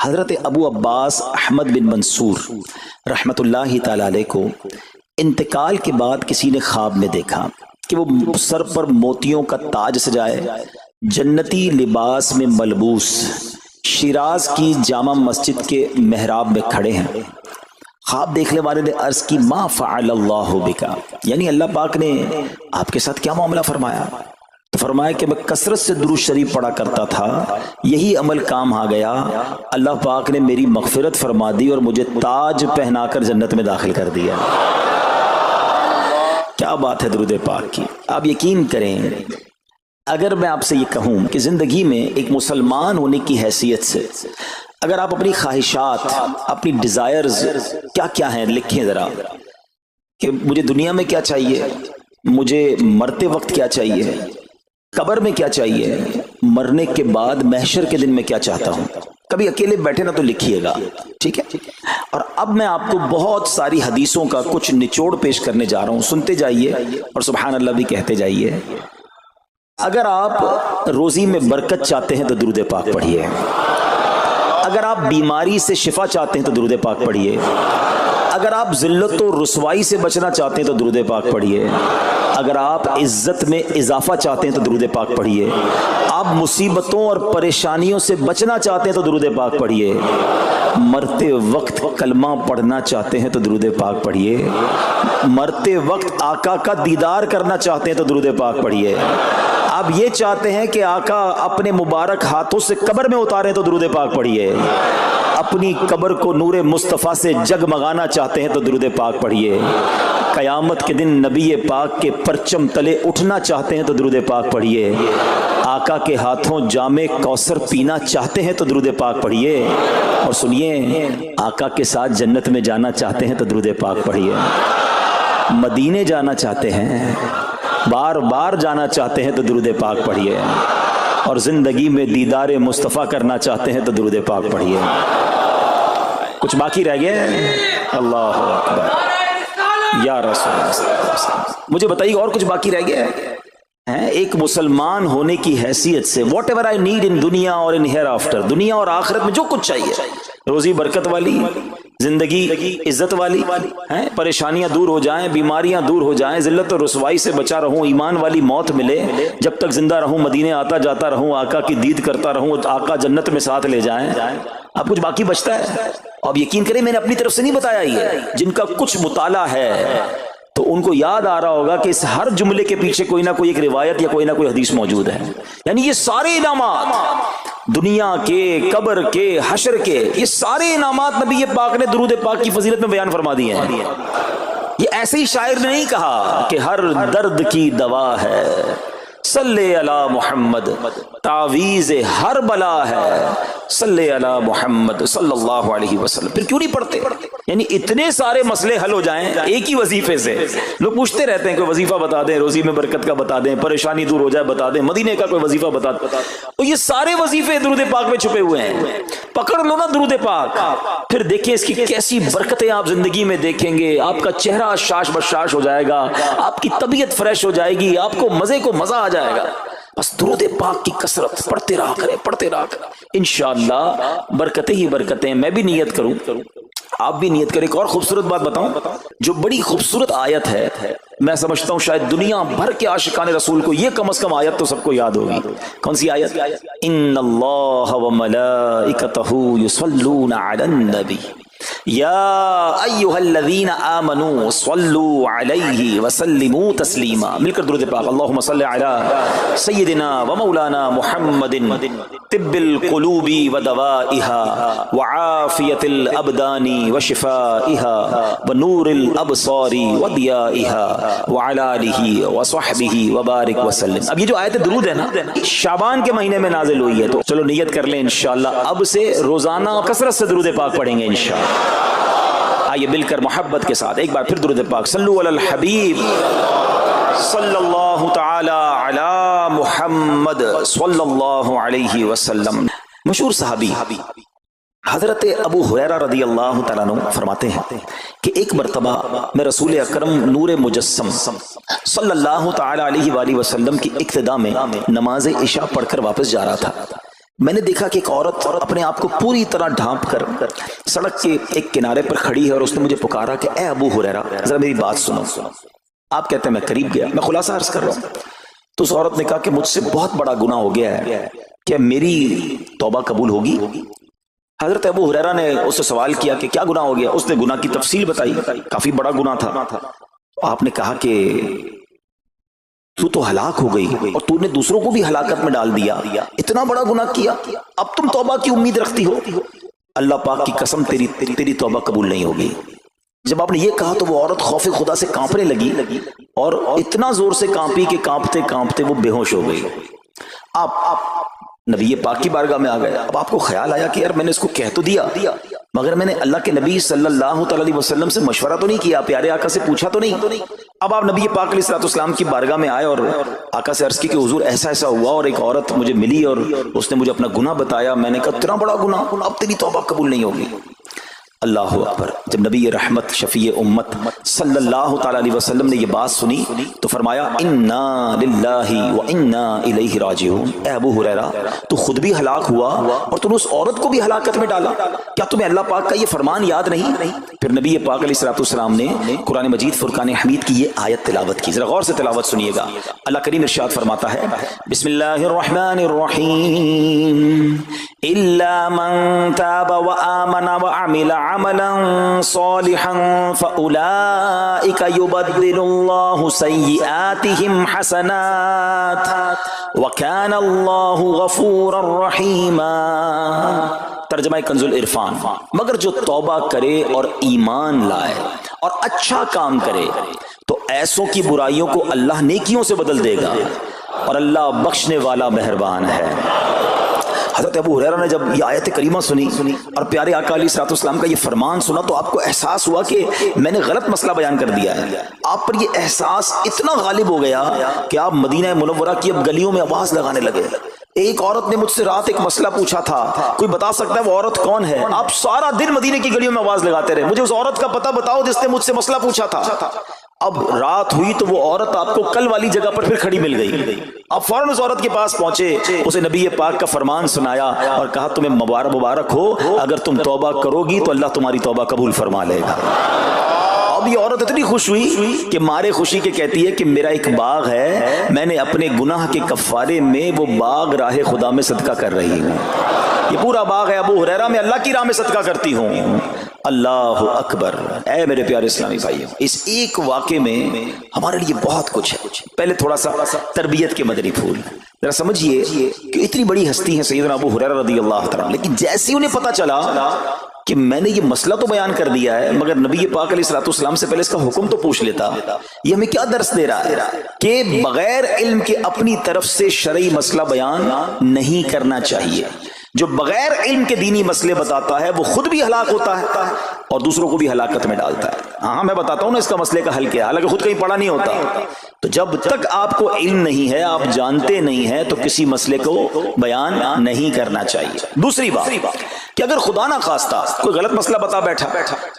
حضرت ابو عباس احمد بن منصور رحمۃ اللہ تعالی علیہ کو انتقال کے بعد کسی نے خواب میں دیکھا کہ وہ سر پر موتیوں کا تاج سجائے، جنتی لباس میں ملبوس، شیراز کی جامع مسجد کے محراب میں کھڑے ہیں۔ خواب دیکھنے والے نے عرض کی ما فعل اللہ بکا، یعنی اللہ پاک نے آپ کے ساتھ کیا معاملہ فرمایا؟ تو فرمایا کہ میں کثرت سے درود شریف پڑھا کرتا تھا، یہی عمل کام آ گیا، اللہ پاک نے میری مغفرت فرما دی اور مجھے تاج پہنا کر جنت میں داخل کر دیا۔ کیا بات ہے درود پاک کی! آپ یقین کریں، اگر میں آپ سے یہ کہوں کہ زندگی میں ایک مسلمان ہونے کی حیثیت سے اگر آپ اپنی خواہشات، اپنی ڈیزائرز کیا کیا ہیں لکھیں ذرا، کہ مجھے دنیا میں کیا چاہیے، مجھے مرتے وقت کیا چاہیے، قبر میں کیا چاہیے، مرنے کے بعد محشر کے دن میں کیا چاہتا ہوں، کبھی اکیلے بیٹھے نا تو لکھیے گا، ٹھیک ہے؟ اور اب میں آپ کو بہت ساری حدیثوں کا کچھ نچوڑ پیش کرنے جا رہا ہوں، سنتے جائیے اور سبحان اللہ بھی کہتے جائیے۔ اگر آپ روزی میں برکت چاہتے ہیں تو درود پاک پڑھیے، اگر آپ بیماری سے شفا چاہتے ہیں تو درود پاک پڑھیے، اگر آپ ذلت و رسوائی سے بچنا چاہتے ہیں تو درود پاک پڑھیے، اگر آپ عزت میں اضافہ چاہتے ہیں تو درود پاک پڑھیے، آپ مصیبتوں اور پریشانیوں سے بچنا چاہتے ہیں تو درود پاک پڑھیے، مرتے وقت کلمہ پڑھنا چاہتے ہیں تو درود پاک پڑھیے، مرتے وقت آقا کا دیدار کرنا چاہتے ہیں تو درود پاک پڑھیے، آپ یہ چاہتے ہیں کہ آقا اپنے مبارک ہاتھوں سے قبر میں اتاریں تو درود پاک پڑھیے، اپنی قبر کو نور مصطفیٰ سے جگمگانا چاہتے ہیں تو درود پاک پڑھیے، قیامت کے دن نبی پاک کے پرچم تلے اٹھنا چاہتے ہیں تو درود پاک پڑھیے، آقا کے ہاتھوں جام کوثر پینا چاہتے ہیں تو درود پاک پڑھیے، اور سنیے آقا کے ساتھ جنت میں جانا چاہتے ہیں تو درود پاک پڑھیے، مدینے جانا چاہتے ہیں، بار بار جانا چاہتے ہیں تو درود پاک پڑھیے، اور زندگی میں دیدار مصطفیٰ کرنا چاہتے ہیں تو درود پاک پڑھیے۔ کچھ باقی رہ گیا؟ اللہ اکبر یا رسول اللہ، مجھے بتائیے اور کچھ باقی رہ گیا ہے؟ ایک مسلمان ہونے کی حیثیت سے what ever I need in دنیا اور ان ہیئر آفٹر، دنیا اور آخرت میں جو کچھ چاہیے، روزی برکت والی، زندگی عزت والی، پریشانیاں دور ہو جائیں، بیماریاں دور ہو جائیں، ذلت اور رسوائی سے بچا رہوں، ایمان والی موت ملے، جب تک زندہ رہوں مدینے آتا جاتا رہوں، آقا کی دید کرتا رہوں، آقا جنت میں ساتھ لے جائیں۔ اب کچھ باقی بچتا ہے؟ اب یقین کریں میں نے اپنی طرف سے نہیں بتایا یہ، جن کا کچھ مطالعہ ہے تو ان کو یاد آ رہا ہوگا کہ اس ہر جملے کے پیچھے کوئی نہ کوئی ایک روایت یا کوئی نہ کوئی حدیث موجود ہے، یعنی یہ سارے انعامات دنیا کے، قبر کے، حشر کے، یہ سارے انعامات نبی پاک نے درود پاک کی فضیلت میں بیان فرما دیے ہیں۔ یہ ایسے ہی شاعر نے نہیں کہا کہ ہر درد کی دوا ہے، صلی علی محمد، تعویذ ہر بلا ہے، صلی علی محمد صلی اللہ علیہ وسلم۔ پھر کیوں نہیں پڑھتے؟ یعنی اتنے سارے مسئلے حل ہو جائیں ایک ہی وظیفے سے۔ لوگ پوچھتے رہتے ہیں کوئی وظیفہ بتا دیں، روزی میں برکت کا بتا دیں، پریشانی دور ہو جائے بتا دیں، مدینے کا کوئی وظیفہ بتا دیں، تو یہ سارے وظیفے درود پاک میں چھپے ہوئے ہیں۔ پکڑ لو نا درود پاک، پھر دیکھیں اس کی کیسی برکتیں آپ زندگی میں دیکھیں گے، آپ کا چہرہ شاش بشاش ہو جائے گا، آپ کی طبیعت فریش ہو جائے گی، آپ کو مزے کو مزہ آ جائے گا۔ بس درود پاک کی کثرت پڑھتے رہا کریں، پڑھتے رہا کریں، انشاءاللہ برکتیں ہی برکتیں۔ میں بھی نیت کروں، آپ بھی نیت کریں۔ ایک اور خوبصورت بات بتاؤں، جو بڑی خوبصورت آیت ہے، میں سمجھتا ہوں شاید دنیا بھر کے عاشقان رسول کو یہ کم از کم آیت تو سب کو یاد ہوگی۔ کون سی آیت؟ ان اللہ وملائکتہ یصلون علی النبی یا ایھا الذین آمنوا صلوا علیہ وسلموا تسلیما۔ مل کر درود پاک، اللہم صل علی سیدنا ومولانا محمد طب القلوب ودوائها وعافیت الابدان وشفائها ونور الابصار وضیائها وعلی آلہ وصحبہ وبارک وسلم۔ اب یہ جو آیت درود ہے نا، شعبان کے مہینے میں نازل ہوئی ہے، تو چلو نیت کر لیں انشاءاللہ اب سے روزانہ کثرت سے درود پاک پڑھیں گے انشاءاللہ۔ آئیے مل کر محبت کے ساتھ ایک بار پھر درود پاک، صلو علی الحبیب صلی اللہ تعالی علی محمد صلی اللہ علیہ وسلم۔ مشہور صحابی حضرت ابو ہریرہ رضی اللہ تعالیٰ عنہ فرماتے ہیں کہ ایک مرتبہ میں رسول اکرم نور مجسم صلی اللہ تعالی علیہ وآلہ وسلم کی اقتداء میں نماز عشاء پڑھ کر واپس جا رہا تھا۔ میں نے دیکھا کہ ایک عورت اپنے آپ کو پوری طرح ڈھانپ کر سڑک کے ایک کنارے پر کھڑی ہے اور اس نے مجھے پکارا کہ اے ابو ہریرہ ذرا میری بات سنو. آپ کہتے ہیں میں قریب گیا, میں خلاصہ عرض کر رہا ہوں. تو اس عورت نے کہا کہ مجھ سے بہت بڑا گناہ ہو گیا ہے, کیا میری توبہ قبول ہوگی؟ حضرت ابو ہریرہ نے اس سے سوال کیا کہ کیا گناہ ہو گیا؟ اس نے گناہ کی تفصیل بتائی, کافی بڑا گناہ تھا. آپ نے کہا کہ تو ہلاک ہو گئی اور تو نے دوسروں کو بھی ہلاکت میں ڈال دیا, اتنا بڑا گناہ کیا, اب تم توبہ کی امید رکھتی ہو؟ اللہ پاک کی قسم تیری توبہ قبول نہیں ہوگی. جب آپ نے یہ کہا تو وہ عورت خوف خدا سے کانپنے لگی اور اتنا زور سے کانپی کہ کانپتے کانپتے وہ بے ہوش ہو گئی. آپ نبی پاک کی بارگاہ میں آ گئے. اب آپ کو خیال آیا کہ یار میں نے اس کو کہہ تو دیا, مگر میں نے اللہ کے نبی صلی اللہ تعالی علیہ وسلم سے مشورہ تو نہیں کیا, پیارے آقا سے پوچھا تو نہیں. اب آپ نبی پاک علیہ الصلوۃ والسلام کی بارگاہ میں آئے اور آقا سے عرض کی کہ حضور ایسا ایسا ہوا اور ایک عورت مجھے ملی اور اس نے مجھے اپنا گناہ بتایا. میں نے کہا اتنا بڑا گناہ, اب تیری توبہ قبول نہیں ہوگی. اللہ اکبر. جب نبی رحمت شفیع امت صلی اللہ تعالی علیہ وسلم نے یہ بات سنی تو فرمایا انا للہ و انا الیہ راجعون. اے ابو ہریرہ تو خود بھی ہلاک ہوا اور تم نے اس عورت کو بھی ہلاکت میں ڈالا, کیا تمہیں اللہ پاک کا یہ فرمان یاد نہیں؟ پھر نبی پاک علیہ الصلوۃ والسلام نے قرآن مجید فرقان حمید کی یہ آیت تلاوت کی. ذرا غور سے تلاوت سنیے گا. اللہ کریم ارشاد فرماتا ہے بسم اللہ الرحمن الرحیم الا من تاب وآمن وعمل عملا صالحا فأولئك يبدل الله سيئاتهم حسنات وكان الله غفورا رحيما. ترجمہ کنز العرفان. مگر جو توبہ کرے اور ایمان لائے اور اچھا کام کرے تو ایسوں کی برائیوں کو اللہ نیکیوں سے بدل دے گا اور اللہ بخشنے والا مہربان ہے. حضرت ابو ہریرہ نے جب یہ آیت کریمہ سنی اور پیارے آقا علیہ الصلوۃ والسلام کا یہ فرمان سنا تو آپ کو احساس ہوا کہ میں نے غلط مسئلہ بیان کر دیا ہے. آپ پر یہ احساس اتنا غالب ہو گیا کہ آپ مدینہ منورہ کی اب گلیوں میں آواز لگانے لگے. ایک عورت نے مجھ سے رات ایک مسئلہ پوچھا تھا, کوئی بتا سکتا ہے وہ عورت کون ہے؟ آپ سارا دن مدینے کی گلیوں میں آواز لگاتے رہے, مجھے اس عورت کا پتہ بتاؤ جس نے مجھ سے مسئلہ پوچھا تھا. اب رات ہوئی تو وہ عورت آپ کو کل والی جگہ پر پھر کھڑی مل گئی. آپ فوراً اس عورت کے پاس پہنچے, اسے نبی پاک کا فرمان سنایا اور کہا تمہیں مبارک ہو, اگر تم توبہ کرو گی تو اللہ تمہاری توبہ قبول فرما لے گا. اب یہ عورت اتنی خوش ہوئی کہ مارے خوشی کے کہتی ہے کہ میرا ایک باغ ہے, میں نے اپنے گناہ کے کفارے میں وہ باغ راہ خدا میں صدقہ کر رہی ہوں. یہ پورا باغ ہے ابو ہریرہ, میں اللہ کی راہ میں صدقہ کرتی ہوں. اللہ اکبر. اے میرے پیارے اسلامی بھائیوں, اس ایک واقعے میں ہمارے لیے بہت کچھ ہے. پہلے تھوڑا سا تربیت کے مدنی پھول ذرا سمجھیے کہ اتنی بڑی ہستی ہے سیدنا ابو ہریرہ رضی اللہ تعالیٰ, لیکن جیسے انہیں پتا چلا کہ میں نے یہ مسئلہ تو بیان کر دیا ہے مگر نبی پاک علیہ الصلوۃ والسلام سے پہلے اس کا حکم تو پوچھ لیتا, یہ ہمیں کیا درس دے رہا ہے کہ بغیر علم کے اپنی طرف سے شرعی مسئلہ بیان نہیں کرنا چاہیے. جو بغیر علم کے دینی مسئلے بتاتا ہے وہ خود بھی ہلاک ہوتا ہے اور دوسروں کو بھی ہلاکت میں ڈالتا ہے. ہاں میں بتاتا ہوں نا اس کا مسئلے کا حل کیا, حالانکہ خود کہیں پڑھا نہیں ہوتا. تو جب تک آپ کو علم نہیں ہے, آپ جانتے نہیں ہیں, تو کسی مسئلے کو بیان نہیں کرنا چاہیے. دوسری بات کہ اگر خدا نہ خواستہ کوئی غلط مسئلہ بتا بیٹھا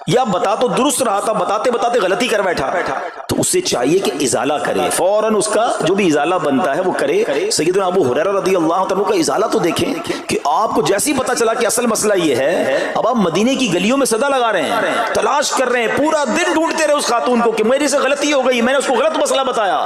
یا بتا تو درست رہا تھا, بتاتے بتاتے غلطی کر بیٹھا, تو اسے چاہیے کہ ازالہ کرے, فوراً اس کا جو بھی ازالہ بنتا ہے وہ کرے. سیدنا ابو ہریرہ رضی اللہ عنہ کا ازالہ تو دیکھیں کہ آپ کو جیسے ہی پتا چلا کہ اصل مسئلہ یہ ہے, اب آپ مدینے کی گلیوں میں صدا لگا رہے ہیں, تلاش کر رہے ہیں, پورا دن ڈھونڈتے رہے اس خاتون کو کہ میری سے غلطی ہو گئی, میں نے اس کو غلط مسئلہ بتایا,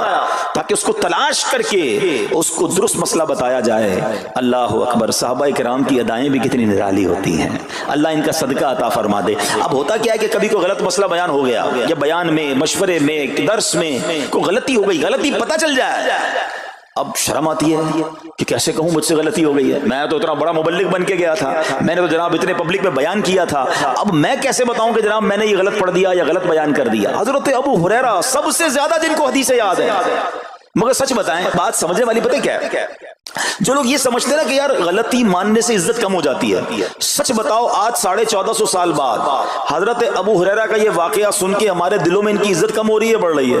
تاکہ اس کو تلاش کر کے اس کو درست مسئلہ بتایا جائے. اللہ اکبر. صحابہ کرام کی ادائیں بھی کتنی نرالی ہوتی ہیں, اللہ ان کا صدقہ عطا فرما دے. اب ہوتا کیا ہے کہ کبھی کوئی غلط مسئلہ بیان ہو گیا یا بیان میں, مشورے میں, درس میں کوئی غلطی ہو گئی, غلطی پتہ چل جائے, اب شرم آتی ہے کہ کیسے کہوں مجھ سے غلطی ہو گئی ہے, میں تو اتنا بڑا مبلغ بن کے گیا تھا, میں نے تو جناب اتنے پبلک میں بیان کیا تھا, اب میں کیسے بتاؤں کہ جناب میں نے یہ غلط پڑھ دیا یا غلط بیان کر دیا. حضرت ابو ہریرہ سب سے زیادہ جن کو حدیثیں یاد ہے, مگر سچ بتائیں بات سمجھنے والی پتہ کیا ہے, جو لوگ یہ سمجھتے ہیں نا کہ یار غلطی ماننے سے عزت کم ہو جاتی ہے, سچ بتاؤ آج 1450 سال بعد حضرت ابو ہریرہ کا یہ واقعہ سن کے ہمارے دلوں میں ان کی عزت کم ہو رہی ہے, بڑھ رہی ہے؟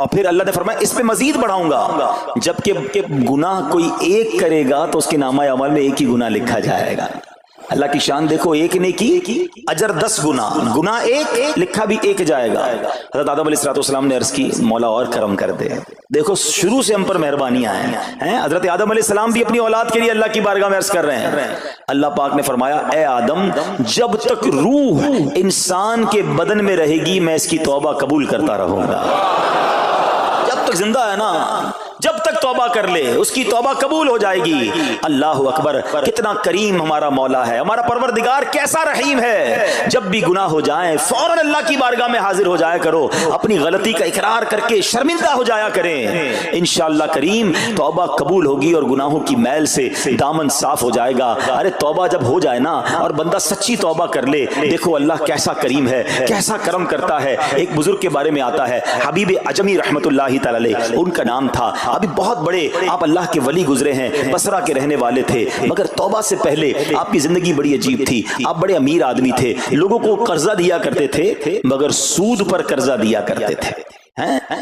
اور پھر اللہ نے فرمایا اس پہ مزید بڑھاؤں گا، جبکہ گناہ کوئی ایک کرے گا تو اس کے نامہ اعمال میں ایک ہی گناہ لکھا جائے گا۔ اللہ کی شان دیکھو، ایک نے کی اجر 10 گنا، گناہ ایک لکھا بھی ایک جائے گا۔ حضرت آدم علیہ السلام نے عرض کی مولا اور کرم کر دے، دیکھو شروع سے ہم پر مہربانیاں ہیں۔ حضرت آدم علیہ السلام بھی اپنی اولاد کے لیے اللہ کی بارگاہ میں عرض کر رہے ہیں۔ اللہ پاک نے فرمایا اے آدم، جب تک روح انسان کے بدن میں رہے گی میں اس کی توبہ قبول کرتا رہوں گا۔ جب تک زندہ ہے نا، جب تک توبہ کر لے اس کی توبہ قبول ہو جائے گی۔ اللہ اکبر، کتنا کریم ہمارا مولا ہے، ہمارا پروردگار کیسا رحیم ہے۔ جب بھی گناہ ہو جائیں فوراً اللہ کی بارگاہ میں حاضر ہو جایا کرو، اپنی غلطی کا اقرار کر کے شرمندہ ہو جایا کریں، انشاءاللہ کریم توبہ قبول ہوگی اور گناہوں کی میل سے دامن صاف ہو جائے گا۔ ارے توبہ جب ہو جائے نا اور بندہ سچی توبہ کر لے، دیکھو اللہ کیسا کریم ہے، کیسا کرم کرتا ہے۔ ایک بزرگ کے بارے میں آتا ہے، حبیب اعجمی رحمت اللہ تعالی علیہ ان کا نام تھا۔ ابھی بہت بڑے آپ اللہ کے ولی گزرے ہیں، بصرہ کے رہنے والے تھے، مگر توبہ سے پہلے آپ کی زندگی بڑی عجیب تھی۔ آپ بڑے امیر آدمی تھے، لوگوں کو قرضہ دیا کرتے تھے مگر سود پر قرضہ دیا کرتے تھے،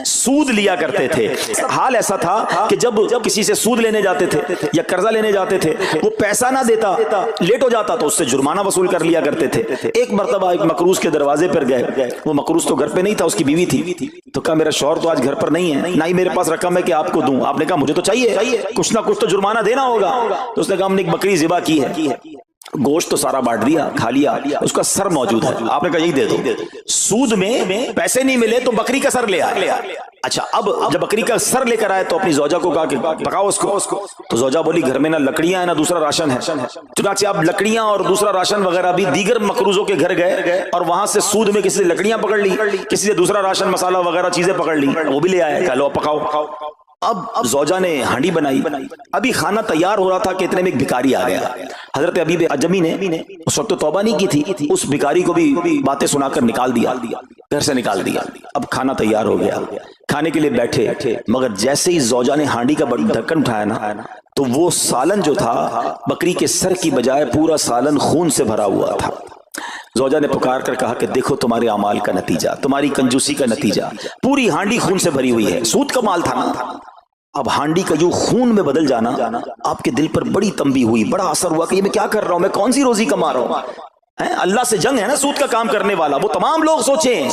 سود لیا کرتے تھے۔ حال ایسا تھا کہ جب کسی سے سود لینے جاتے تھے یا قرضہ لینے جاتے تھے، وہ پیسہ نہ دیتا، لیٹ ہو جاتا تو اس سے جرمانہ وصول کر لیا کرتے تھے۔ ایک مرتبہ ایک مقروض کے دروازے پر گئے، وہ مقروض تو گھر پہ نہیں تھا، اس کی بیوی تھی، تو کہا میرا شوہر تو آج گھر پر نہیں ہے، نہ ہی میرے پاس رقم ہے کہ آپ کو دوں۔ آپ نے کہا مجھے تو چاہیے، کچھ نہ کچھ تو جرمانہ دینا ہوگا۔ تو اس نے کہا ہم نے ایک بکری ذبح کی ہے، گوشت تو سارا بانٹ دیا، کھا لیا، اس کا سر موجود ہے۔ آپ نے کہا یہی دے دو۔ سود میں پیسے نہیں ملے تو بکری کا سر لے آئے۔ اچھا اب جب بکری کا سر لے کر آئے تو اپنی زوجہ کو کہا کہ پکاؤ اس کو۔ تو زوجہ بولی گھر میں نہ لکڑیاں ہیں نہ دوسرا راشن ہے۔ چنانچہ اب لکڑیاں اور دوسرا راشن وغیرہ بھی دیگر مقروضوں کے گھر گئے اور وہاں سے سود میں کسی سے لکڑیاں پکڑ لی، کسی سے دوسرا راشن مسالہ وغیرہ چیزیں پکڑ لی، وہ بھی لے آئے، کہا لو پکاؤ۔ اب زوجہ نے ہانڈی بنائی، ابھی کھانا تیار ہو رہا تھا کہ اتنے میں ایک بھکاری آ گیا۔ حضرت حبیب اعجمی نے اس وقت تو توبہ نہیں کی تھی، اس بھکاری کو بھی باتیں سنا کر نکال دیا، گھر سے نکال دیا۔ اب کھانا تیار ہو گیا، کھانے کے لیے بیٹھے، مگر جیسے ہی زوجہ نے ہانڈی کا ڈھکن اٹھایا نا تو وہ سالن جو تھا بکری کے سر کی بجائے پورا سالن خون سے بھرا ہوا تھا۔ زوجہ نے پکار کر کہا کہ دیکھو تمہارے اعمال کا نتیجہ، تمہاری کنجوسی کا نتیجہ، پوری ہانڈی خون سے بھری ہوئی ہے، سود کا مال تھا نا۔ اب ہانڈی کا جو خون میں بدل جانا آپ کے دل پر بڑی تنبیہ ہوئی، بڑا اثر ہوا کہ یہ میں کیا کر رہا ہوں، میں کون سی روزی کما رہا ہوں۔ اللہ سے جنگ ہے نا سود کا کام کرنے والا، وہ تمام لوگ سوچیں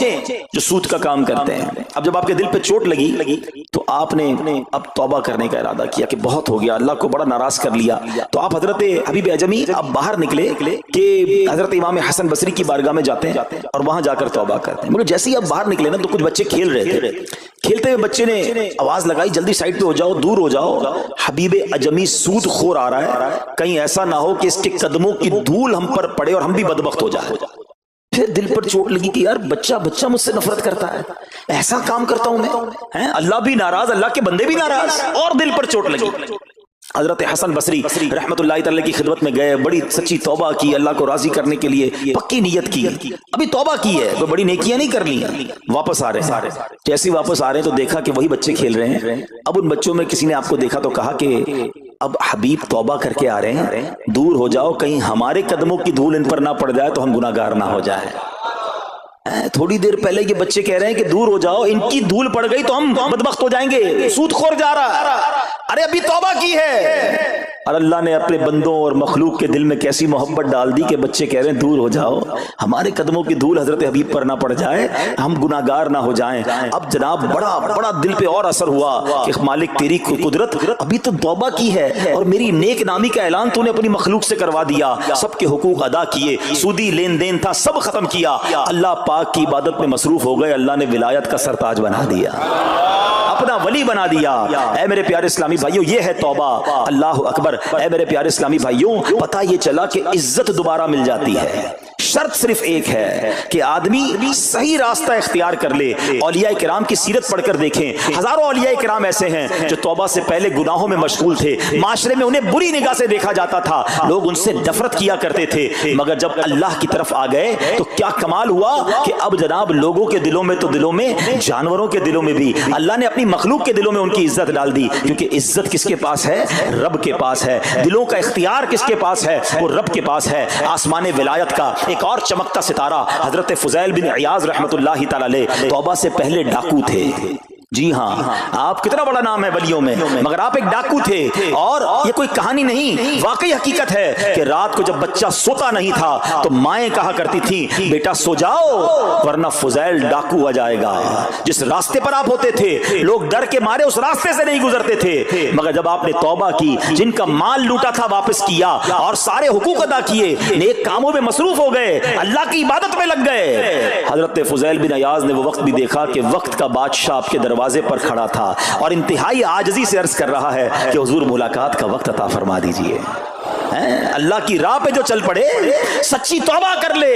جو سود کا کام کرتے ہیں۔ اب جب آپ کے دل پہ چوٹ لگی تو آپ نے اب توبہ کرنے کا ارادہ کیا کہ بہت ہو گیا، اللہ کو بڑا ناراض کر لیا۔ تو آپ حضرت حبیب اعجمی اب باہر نکلے کہ حضرت امام حسن بصری کی بارگاہ میں جاتے ہیں اور وہاں جا کر توبہ کرتے ہیں۔ مگر جیسے ہی اب باہر نکلے نا تو کچھ بچے کھیل رہے تھے، کھیلتے ہوئے بچے نے آواز لگائی جلدی سائڈ پہ ہو جاؤ، دور ہو جاؤ، حبیب اعجمی سود خور آ رہا ہے، کہیں ایسا نہ ہو کہ اس کے قدموں کی دھول ہم پر پڑے اور ہم بھی بدبخت ہو جائے۔ پھر دل پر چوٹ لگی کہ یار بچہ مجھ سے نفرت کرتا ہے، ایسا کام کرتا ہوں میں، اللہ بھی ناراض، اللہ کے بندے بھی ناراض، اور دل پر چوٹ لگی۔ حضرت حسن بصری رحمت اللہ تعالی کی خدمت میں گئے، بڑی سچی توبہ کی، اللہ کو راضی کرنے کے لیے پکی نیت کی، ابھی توبہ کی ہے، کوئی بڑی نیکیاں نہیں کر لی ہیں، واپس آ رہے ہیں۔ جیسے واپس آ رہے ہیں تو دیکھا کہ وہی بچے کھیل رہے ہیں۔ اب ان بچوں میں کسی نے آپ کو دیکھا تو کہا کہ اب حبیب توبہ کر کے آ رہے ہیں، دور ہو جاؤ، کہیں ہمارے قدموں کی دھول ان پر نہ پڑ جائے تو ہم گناہگار نہ ہو جائیں۔ تھوڑی دیر پہلے یہ بچے کہہ رہے ہیں کہ دور ہو جاؤ، ان کی دھول پڑ گئی تو ہم بدبخت ہو جائیں گے، سود خور جا رہا، ارے ابھی توبہ کی ہے۔ اور اللہ نے اپنے بندوں اور مخلوق کے دل میں کیسی محبت ڈال دی کہ بچے کہہ رہے ہیں دور ہو جاؤ، ہمارے قدموں کی دھول حضرت حبیب پر نہ پڑ جائے، ہم گناہگار نہ ہو جائیں۔ اب جناب بڑا دل پہ اور اثر ہوا کہ مالک تیری قدرت، ابھی تو توبہ کی ہے اور میری نیک نامی کا اعلان تو نے اپنی مخلوق سے کروا دیا، سب کے حقوق ادا کیے، سودی لین دین تھا سب ختم کیا، اللہ پاک کی عبادت میں مصروف ہو گئے، اللہ نے ولایت کا سرتاج بنا دیا، اپنا ولی بنا دیا۔ اے میرے پیارے اسلامی بھائیوں، یہ ہے توبہ، اللہ اکبر۔ اے میرے پیارے اسلامی بھائیوں، پتہ یہ چلا کہ عزت دوبارہ مل جاتی ہے، شرط صرف ایک ہے کہ آدمی صحیح راستہ اختیار کر لے۔ اولیاء کرام کی سیرت پڑھ کر دیکھیں، ہزاروں اولیاء کرام ایسے ہیں جو توبہ سے پہلے گناہوں میں مشغول تھے، معاشرے میں انہیں بری نگاہ سے دیکھا جاتا تھا، لوگ ان سے نفرت کیا کرتے تھے، مگر جب اللہ کی طرف آ گئے تو کیا کمال ہوا کہ اب جناب لوگوں کے دلوں میں تو دلوں میں، جانوروں کے دلوں میں بھی اللہ نے اپنی مخلوق کے دلوں میں ان کی عزت ڈال دی، کیونکہ عزت کس کے پاس ہے؟ رب کے پاس ہے۔ دلوں کا اختیار کس کے پاس ہے؟ وہ رب کے پاس ہے۔ آسمان ولایت کا ایک اور چمکتا ستارہ حضرت فضیل بن عیاض رحمت اللہ تعالی علیہ توبہ سے پہلے ڈاکو تھے، جی ہاں، آپ کتنا بڑا نام ہے ولیوں میں، مگر آپ ایک ڈاکو تھے. اور یہ کوئی کہانی نہیں، واقعی حقیقت ہے کہ رات کو جب بچہ سوتا نہیں تھا تو مائیں کہا کرتی تھی بیٹا سو جاؤ ورنہ فضیل ڈاکو آ جائے گا. جس راستے پر آپ ہوتے تھے لوگ ڈر کے مارے اس راستے سے نہیں گزرتے تھے، مگر جب آپ نے توبہ کی، جن کا مال لوٹا تھا واپس کیا اور سارے حقوق ادا کیے، نیک کاموں میں مصروف ہو گئے، اللہ کی عبادت میں لگ گئے. حضرت فضیل بن عیاض نے وہ وقت بھی دیکھا کہ وقت کا بادشاہ آپ کے دروازے پر کھڑا تھا اور انتہائی عاجزی سے عرض کر رہا ہے کہ حضور ملاقات کا وقت عطا فرما دیجئے. اللہ کی راہ پہ جو چل پڑے، سچی توبہ کر لے،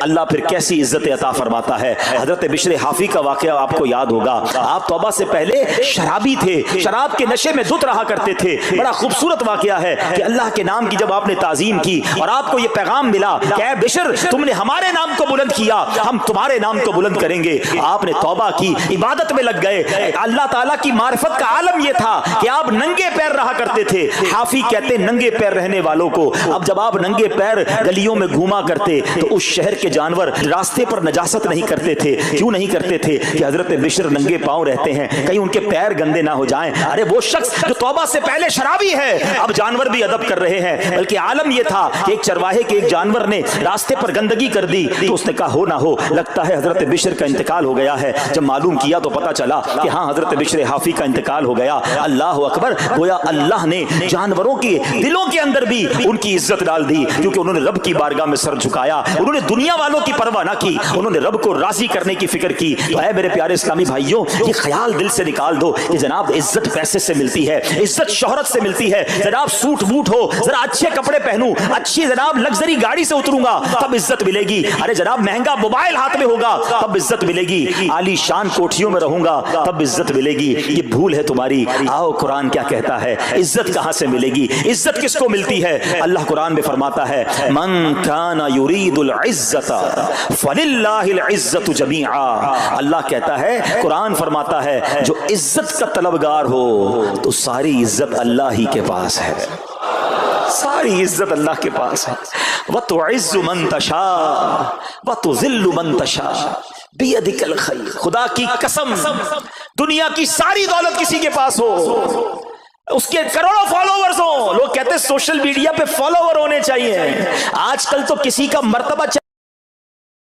اللہ پھر کیسی عزت عطا فرماتا ہے. حضرت بشر حافی کا واقعہ آپ کو یاد ہوگا. آپ توبہ سے پہلے شرابی تھے، شراب کے نشے میں دھت رہا کرتے تھے. بڑا خوبصورت واقعہ ہے کہ اللہ کے نام کی جب آپ نے تعظیم کی اور آپ کو یہ پیغام ملا کہ اے بشر تم نے ہمارے نام کو بلند کیا، ہم تمہارے نام کو بلند کریں گے. آپ نے توبہ کی، عبادت میں لگ گئے. اللہ تعالیٰ کی معرفت کا عالم یہ تھا کہ آپ ننگے پیر رہا کرتے تھے. حافی کہتے ننگے پیر رہنے والوں کو، اب جب آپ ننگے پیر گلیوں میں گھوما کرتے تو اس شہر کے جانور راستے پر نجاست نہیں کرتے تھے. کیوں نہیں کرتے تھے؟ کہ حضرت بشر ننگے پاؤں رہتے ہیں، کہیں ان کے پیر گندے نہ ہو جائیں. ارے وہ شخص جو توبہ سے پہلے شرابی ہے اب جانور بھی ادب کر رہے ہیں. بلکہ عالم یہ تھا کہ ایک چرواہے کے ایک جانور نے راستے پر گندگی کر دی تو اس نے کہا ہو نہ ہو لگتا ہے حضرت بشر کا انتقال ہو گیا ہے. جب معلوم کیا تو پتا چلا کہ ہاں حضرت بشر حافی کا انتقال ہو گیا. اللہ اکبر! گویا اللہ نے جانوروں کے دلوں کے اندر بھی ان کی عزت ڈال دی، کیونکہ انہوں نے رب کی بارگاہ میں سر جھکایا. انہوں نے دنیا والوں کی پرواہ نہ کی، انہوں نے رب کو راضی کرنے کی فکر کی. تو اے میرے پیارے اسلامی بھائیوں، یہ خیال دل سے نکال دو کہ جناب عزت پیسے سے ملتی ہے، عزت شہرت سے ملتی ہے. جناب سوٹ بوٹ ہو، ذرا اچھے کپڑے پہنوں، اچھی جناب لگژری گاڑی سے اتروں گا تب عزت ملے گی. ارے جناب مہنگا موبائل ہاتھ میں ہوگا تب عزت ملے گی. عالی شان کوٹھیوں میں رہوں گا تب عزت ملے گی. یہ بھول ہے تمہاری. آؤ قرآن کیا کہتا ہے، عزت کہاں سے ملے گی، عزت کس کو ملتی ہے؟ اللہ قرآن میں فرماتا ہے من کان یرید العزت فللہ العزت جمیعا. اللہ کہتا ہے، قرآن فرماتا ہے جو عزت کا طلبگار ہو تو ساری عزت اللہ ہی کے پاس ہے، ساری عزت اللہ کے پاس ہے. وَتُعِزُّ مَن تَشَاءُ وَتُذِلُّ مَن تَشَاءُ بِيَدِكَ الْخَيْرُ. خدا کی قسم دنیا کی ساری دولت کسی کے پاس ہو، اس کے کروڑوں فالوورز ہوں، لوگ کہتے ہیں سوشل میڈیا پہ فالوور ہونے چاہیے. آج کل تو کسی کا مرتبہ